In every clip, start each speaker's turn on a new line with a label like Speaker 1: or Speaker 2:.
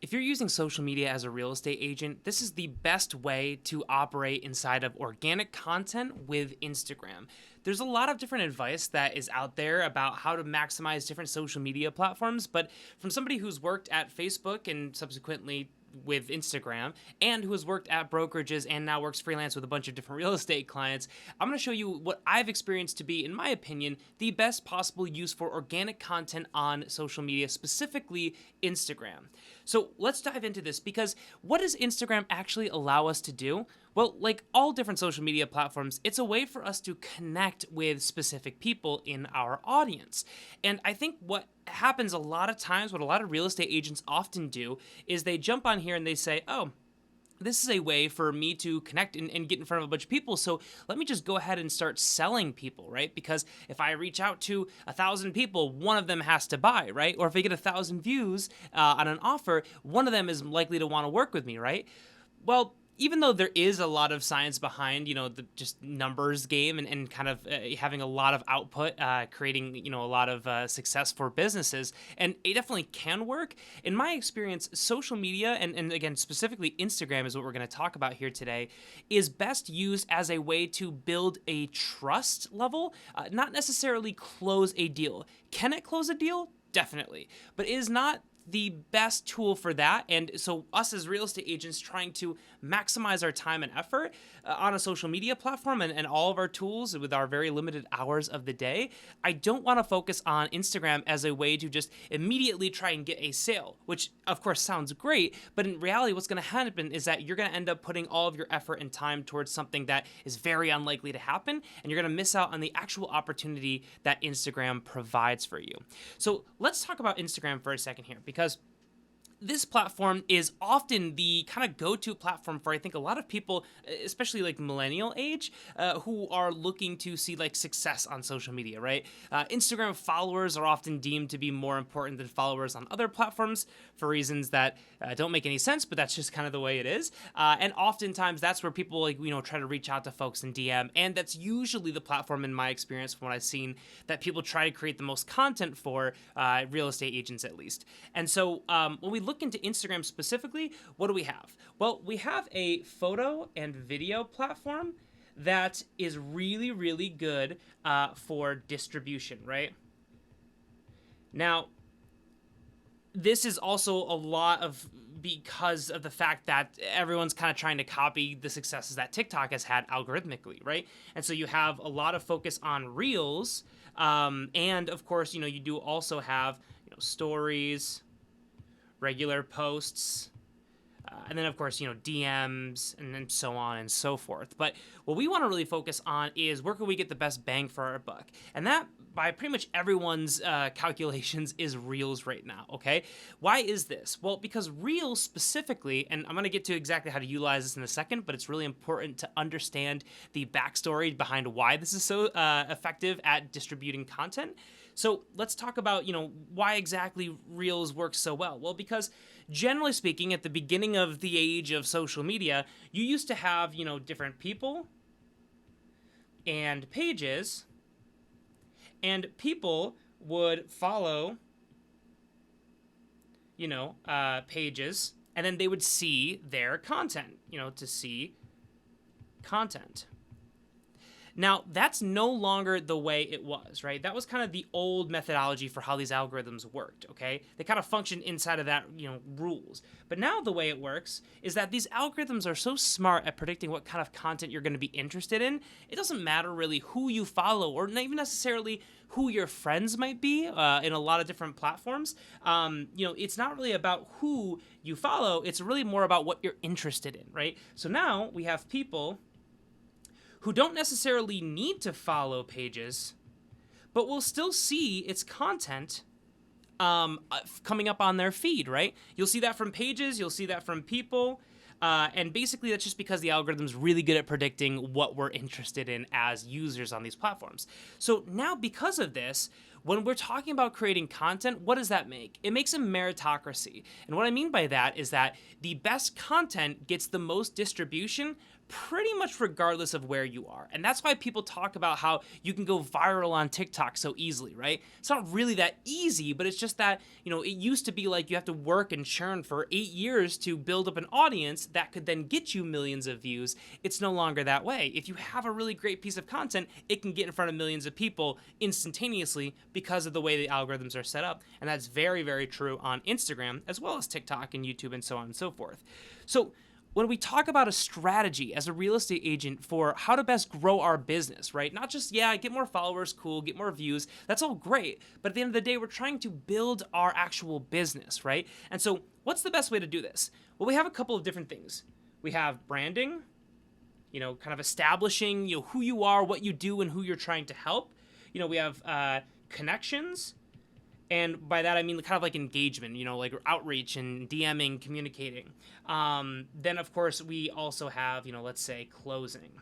Speaker 1: If you're using social media as a real estate agent, this is the best way to operate inside of organic content with Instagram. There's a lot of different advice that is out there about how to maximize different social media platforms, but from somebody who's worked at Facebook and subsequently with Instagram and who has worked at brokerages and now works freelance with a bunch of different real estate clients, I'm going to show you what I've experienced to be, in my opinion, the best possible use for organic content on social media, specifically Instagram. So let's dive into this, because what does Instagram actually allow us to do? Well, like all different social media platforms, it's a way for us to connect with specific people in our audience. And I think what happens a lot of times, what a lot of real estate agents often do, is they jump on here and they say, oh, this is a way for me to connect and get in front of a bunch of people. So let me just go ahead and start selling people, right? Because if I reach out to 1,000 people, one of them has to buy, right? Or if I get 1,000 views on an offer, one of them is likely to want to work with me, right? Well, even though there is a lot of science behind, the just numbers game and kind of having a lot of output, creating, a lot of success for businesses, and it definitely can work. In my experience, social media, and again, specifically Instagram is what we're going to talk about here today, is best used as a way to build a trust level, not necessarily close a deal. Can it close a deal? Definitely. But it is not the best tool for that. And so us as real estate agents trying to maximize our time and effort on a social media platform and all of our tools with our very limited hours of the day, I don't want to focus on Instagram as a way to just immediately try and get a sale, which of course sounds great, but in reality what's going to happen is that you're going to end up putting all of your effort and time towards something that is very unlikely to happen, and you're going to miss out on the actual opportunity that Instagram provides for you. So let's talk about Instagram for a second here, because this platform is often the kind of go-to platform for, I think, a lot of people, especially like millennial age, who are looking to see like success on social media, right? Instagram followers are often deemed to be more important than followers on other platforms for reasons that don't make any sense, but that's just kind of the way it is. And oftentimes that's where people try to reach out to folks in DM, and that's usually the platform, in my experience, from what I've seen, that people try to create the most content for, real estate agents at least. And so when we look into Instagram specifically, what do we have? Well, we have a photo and video platform that is really, really good for distribution, right? Now, this is also a lot of because of the fact that everyone's kind of trying to copy the successes that TikTok has had algorithmically, right? And so you have a lot of focus on Reels, and of course, you do also have stories, regular posts, and then of course, DMs, and then so on and so forth. But what we want to really focus on is where can we get the best bang for our buck? And that, by pretty much everyone's calculations, is Reels right now, okay? Why is this? Well, because Reels specifically, and I'm going to get to exactly how to utilize this in a second, but it's really important to understand the backstory behind why this is so effective at distributing content. So let's talk about, why exactly Reels works so well. Well, because generally speaking, at the beginning of the age of social media, you used to have, different people and pages, and people would follow, pages, and then they would see their content, to see content. Now, that's no longer the way it was, right? That was kind of the old methodology for how these algorithms worked, okay? They kind of functioned inside of that, rules. But now the way it works is that these algorithms are so smart at predicting what kind of content you're going to be interested in. It doesn't matter really who you follow, or not even necessarily who your friends might be in a lot of different platforms. It's not really about who you follow. It's really more about what you're interested in, right? So now we have people who don't necessarily need to follow pages, but will still see its content coming up on their feed, right? You'll see that from pages, you'll see that from people, and basically that's just because the algorithm's really good at predicting what we're interested in as users on these platforms. So now, because of this, when we're talking about creating content, what does that make? It makes a meritocracy. And what I mean by that is that the best content gets the most distribution pretty much regardless of where you are. And that's why people talk about how you can go viral on TikTok so easily, right? It's not really that easy, but it's just that, it used to be like you have to work and churn for 8 years to build up an audience that could then get you millions of views. It's no longer that way. If you have a really great piece of content, it can get in front of millions of people instantaneously because of the way the algorithms are set up. And that's very, very true on Instagram, as well as TikTok and YouTube and so on and so forth. So when we talk about a strategy as a real estate agent for how to best grow our business, right? Not just, get more followers, cool, get more views, that's all great. But at the end of the day, we're trying to build our actual business, right? And so what's the best way to do this? Well, we have a couple of different things. We have branding, kind of establishing, who you are, what you do, and who you're trying to help. We have connections. And by that, I mean kind of like engagement, like outreach and DMing, communicating. Then, of course, we also have, let's say closing.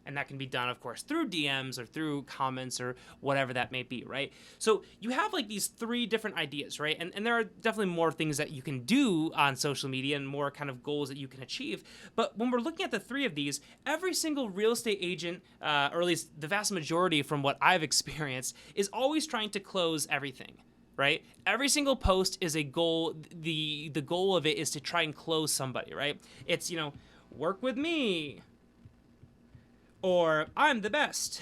Speaker 1: And that can be done, of course, through DMs or through comments or whatever that may be, right? So you have like these 3 different ideas, right? And there are definitely more things that you can do on social media and more kind of goals that you can achieve. But when we're looking at the 3 of these, every single real estate agent, or at least the vast majority from what I've experienced, is always trying to close everything. Right? Every single post is a goal. The goal of it is to try and close somebody, right? It's, work with me, or I'm the best,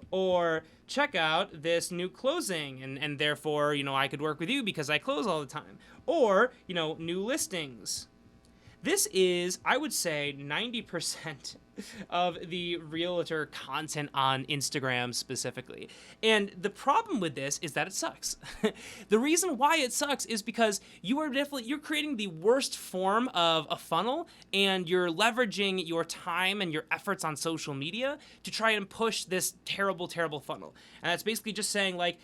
Speaker 1: or check out this new closing, and therefore, I could work with you because I close all the time, or, new listings. This is, I would say, 90% of the realtor content on Instagram specifically. And the problem with this is that it sucks. The reason why it sucks is because you're creating the worst form of a funnel, and you're leveraging your time and your efforts on social media to try and push this terrible, terrible funnel. And that's basically just saying like,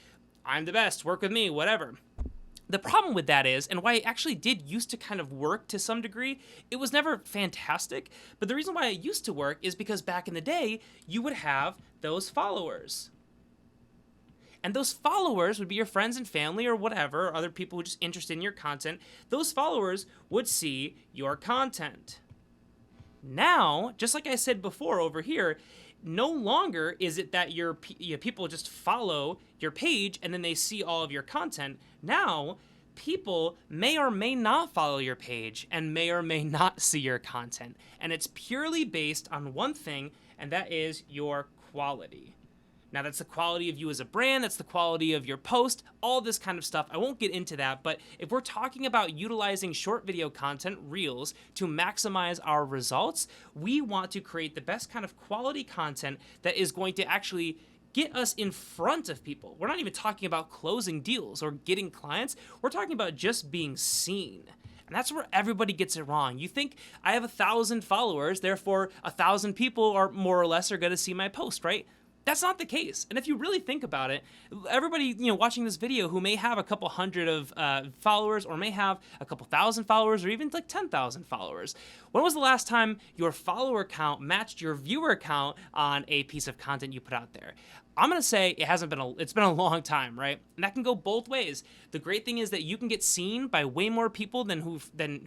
Speaker 1: I'm the best, work with me, whatever. The problem with that is, and why it actually did used to kind of work to some degree, it was never fantastic, but the reason why it used to work is because back in the day, you would have those followers. And those followers would be your friends and family or whatever, or other people who are just interested in your content. Those followers would see your content. Now, just like I said before over here, no longer is it that your people just follow your page and then they see all of your content. Now, people may or may not follow your page and may or may not see your content. And it's purely based on one thing, and that is your quality. Now, that's the quality of you as a brand, that's the quality of your post, all this kind of stuff. I won't get into that, but if we're talking about utilizing short video content, Reels, to maximize our results, we want to create the best kind of quality content that is going to actually get us in front of people. We're not even talking about closing deals or getting clients. We're talking about just being seen. And that's where everybody gets it wrong. You think I have 1,000 followers, therefore 1,000 people are more or less are going to see my post, right? That's not the case. And if you really think about it, everybody, watching this video who may have a couple hundred of followers, or may have a couple thousand followers, or even like 10,000 followers, when was the last time your follower count matched your viewer count on a piece of content you put out there? I'm going to say it's been a long time, right? And that can go both ways. The great thing is that you can get seen by way more people than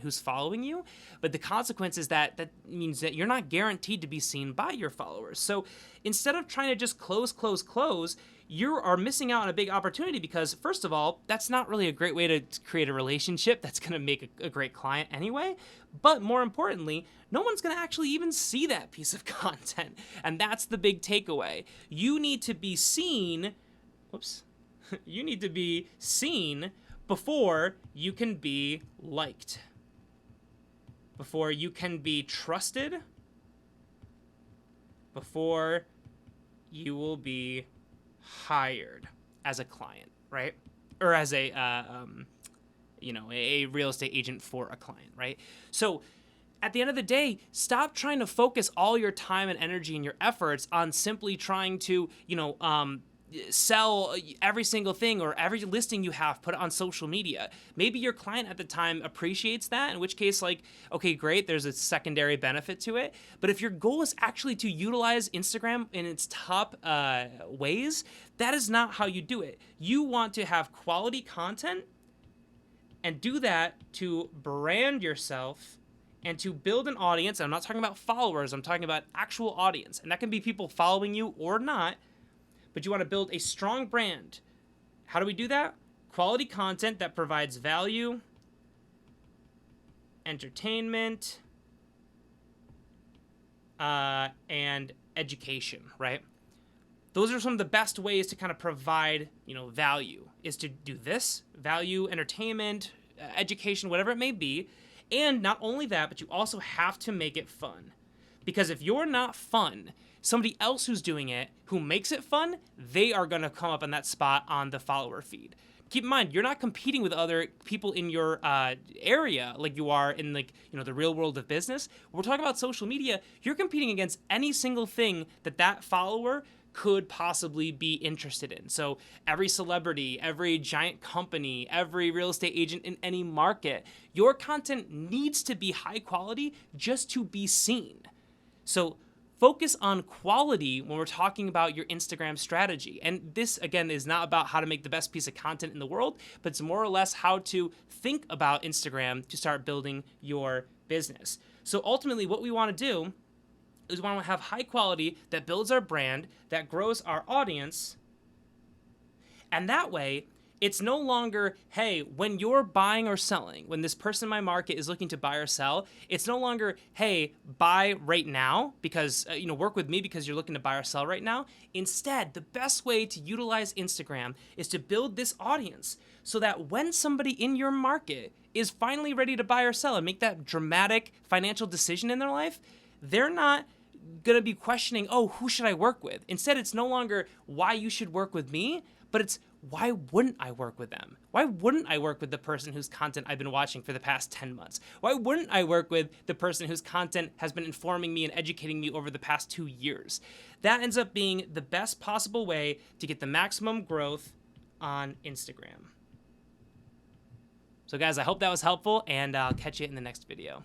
Speaker 1: who's following you, but the consequence is that means that you're not guaranteed to be seen by your followers. So instead of trying to just close, you are missing out on a big opportunity because, first of all, that's not really a great way to create a relationship that's going to make a great client anyway. But more importantly, no one's going to actually even see that piece of content. And that's the big takeaway. You need to be seen. You need to be seen before you can be liked, before you can be trusted, before you will be hired as a client, right? Or as a real estate agent for a client, right? So at the end of the day, stop trying to focus all your time and energy and your efforts on simply trying to, sell every single thing or every listing you have, put it on social media. Maybe your client at the time appreciates that, in which case, okay, great, there's a secondary benefit to it. But if your goal is actually to utilize Instagram in its top ways, that is not how you do it. You want to have quality content and do that to brand yourself And to build an audience, I'm not talking about followers, I'm talking about actual audience. And that can be people following you or not, but you want to build a strong brand. How do we do that? Quality content that provides value, entertainment, and education, right? Those are some of the best ways to kind of provide, value, is to do this, value, entertainment, education, whatever it may be. And not only that, but you also have to make it fun. Because if you're not fun, somebody else who's doing it, who makes it fun, they are going to come up on that spot on the follower feed. Keep in mind, you're not competing with other people in your area like you are in the real world of business. When we're talking about social media, you're competing against any single thing that follower could possibly be interested in. So every celebrity, every giant company, every real estate agent in any market, your content needs to be high quality just to be seen. So focus on quality when we're talking about your Instagram strategy. And this, again, is not about how to make the best piece of content in the world, but it's more or less how to think about Instagram to start building your business. So ultimately, what we want to do is we want to have high quality that builds our brand, that grows our audience, and that way, it's no longer, hey, when you're buying or selling, when this person in my market is looking to buy or sell, it's no longer, hey, buy right now because, work with me because you're looking to buy or sell right now. Instead, the best way to utilize Instagram is to build this audience so that when somebody in your market is finally ready to buy or sell and make that dramatic financial decision in their life, they're not going to be questioning, oh, who should I work with? Instead, it's no longer why you should work with me, but it's why wouldn't I work with them? Why wouldn't I work with the person whose content I've been watching for the past 10 months? Why wouldn't I work with the person whose content has been informing me and educating me over the past 2 years? That ends up being the best possible way to get the maximum growth on Instagram. So guys, I hope that was helpful, and I'll catch you in the next video.